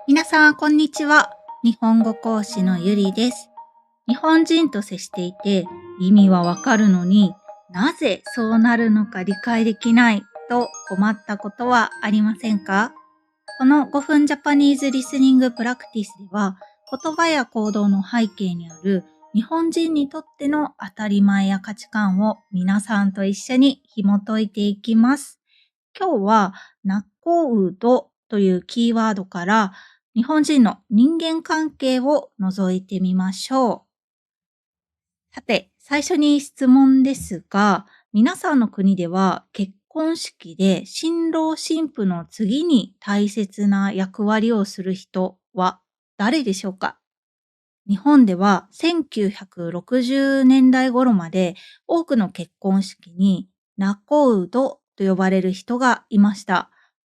皆さん、こんにちは。日本語講師のゆりです。日本人と接していて意味はわかるのになぜそうなるのか理解できないと困ったことはありませんか？この5分ジャパニーズリスニングプラクティスでは言葉や行動の背景にある日本人にとっての当たり前や価値観を皆さんと一緒に紐解いていきます。今日はナコウドというキーワードから日本人の人間関係を覗いてみましょう。さて、最初に質問ですが、皆さんの国では結婚式で新郎新婦の次に大切な役割をする人は誰でしょうか？日本では1960年代頃まで多くの結婚式に仲人と呼ばれる人がいました。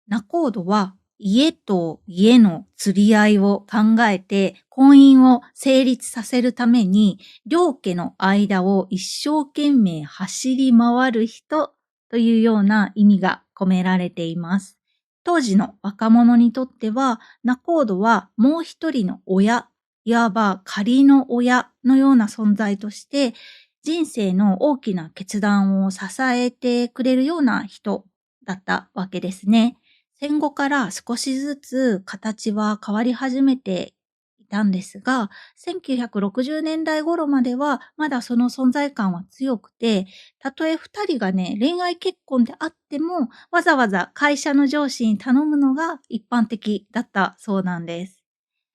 仲人は家と家の釣り合いを考えて婚姻を成立させるために両家の間を一生懸命走り回る人というような意味が込められています。当時の若者にとっては仲人はもう一人の親、いわば仮の親のような存在として、人生の大きな決断を支えてくれるような人だったわけですね。戦後から少しずつ形は変わり始めていたんですが、1960年代頃まではまだその存在感は強くて、たとえ二人がね、恋愛結婚であっても、わざわざ会社の上司に頼むのが一般的だったそうなんです。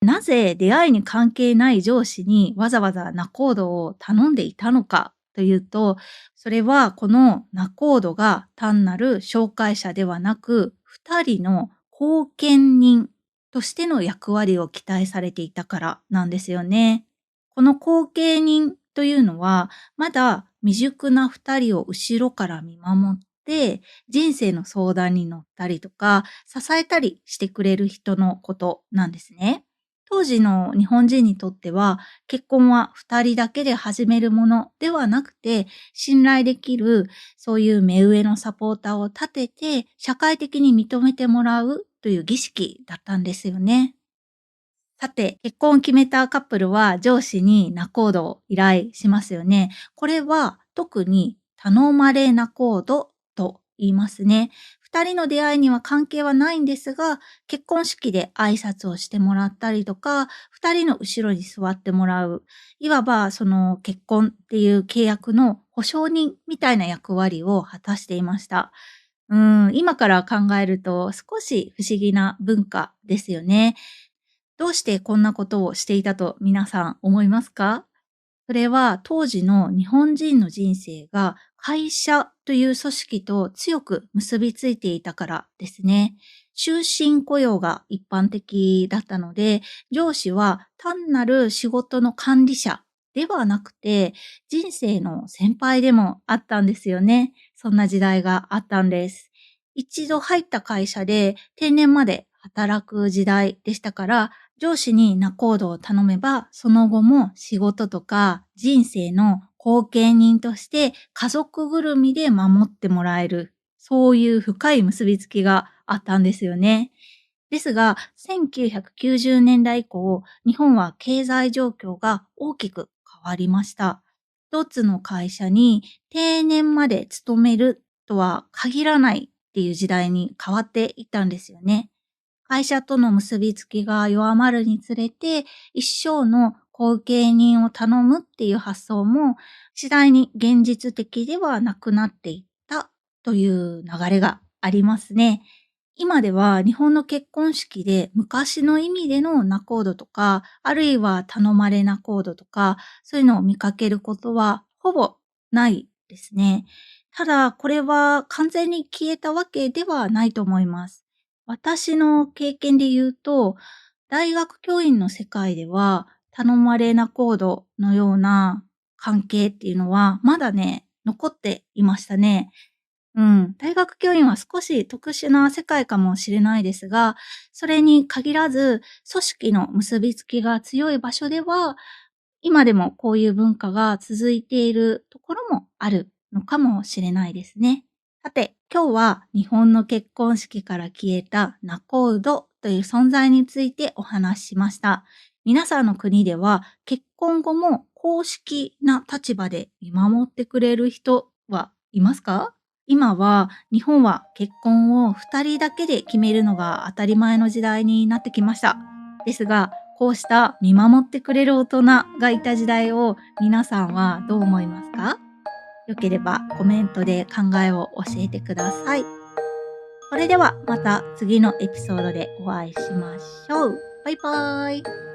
なぜ出会いに関係ない上司にわざわざ仲人を頼んでいたのかというと、それはこの仲人が単なる紹介者ではなく、二人の後見人としての役割を期待されていたからなんですよね。この後見人というのは、まだ未熟な二人を後ろから見守って、人生の相談に乗ったりとか、支えたりしてくれる人のことなんですね。当時の日本人にとっては、結婚は二人だけで始めるものではなくて、信頼できる、そういう目上のサポーターを立てて、社会的に認めてもらうという儀式だったんですよね。さて、結婚を決めたカップルは上司に仲人を依頼しますよね。これは特に頼まれ仲人と言いますね。二人の出会いには関係はないんですが、結婚式で挨拶をしてもらったりとか、二人の後ろに座ってもらう。いわばその結婚っていう契約の保証人みたいな役割を果たしていました。今から考えると少し不思議な文化ですよね。どうしてこんなことをしていたと皆さん思いますか？それは当時の日本人の人生が会社という組織と強く結びついていたからですね。終身雇用が一般的だったので、上司は単なる仕事の管理者ではなくて、人生の先輩でもあったんですよね。そんな時代があったんです。一度入った会社で定年まで働く時代でしたから、上司に仲人を頼めば、その後も仕事とか人生の後見人として家族ぐるみで守ってもらえる、そういう深い結びつきがあったんですよね。ですが、1990年代以降、日本は経済状況が大きく変わりました。一つの会社に定年まで勤めるとは限らないっていう時代に変わっていったんですよね。会社との結びつきが弱まるにつれて、一生の後継人を頼むっていう発想も次第に現実的ではなくなっていったという流れがありますね。今では日本の結婚式で昔の意味での仲人とか、あるいは頼まれ仲人とか、そういうのを見かけることはほぼないですね。ただ、これは完全に消えたわけではないと思います。私の経験で言うと、大学教員の世界では、頼まれ仲人のような関係っていうのは、まだね、残っていましたね。大学教員は少し特殊な世界かもしれないですが、それに限らず、組織の結びつきが強い場所では、今でもこういう文化が続いているところもあるのかもしれないですね。さて、今日は日本の結婚式から消えた仲人とという存在についてお話ししました。皆さんの国では結婚後も公式な立場で見守ってくれる人はいますか？今は日本は結婚を2人だけで決めるのが当たり前の時代になってきました。ですが、こうした見守ってくれる大人がいた時代を皆さんはどう思いますか？よければコメントで考えを教えてください。それではまた次のエピソードでお会いしましょう。バイバーイ。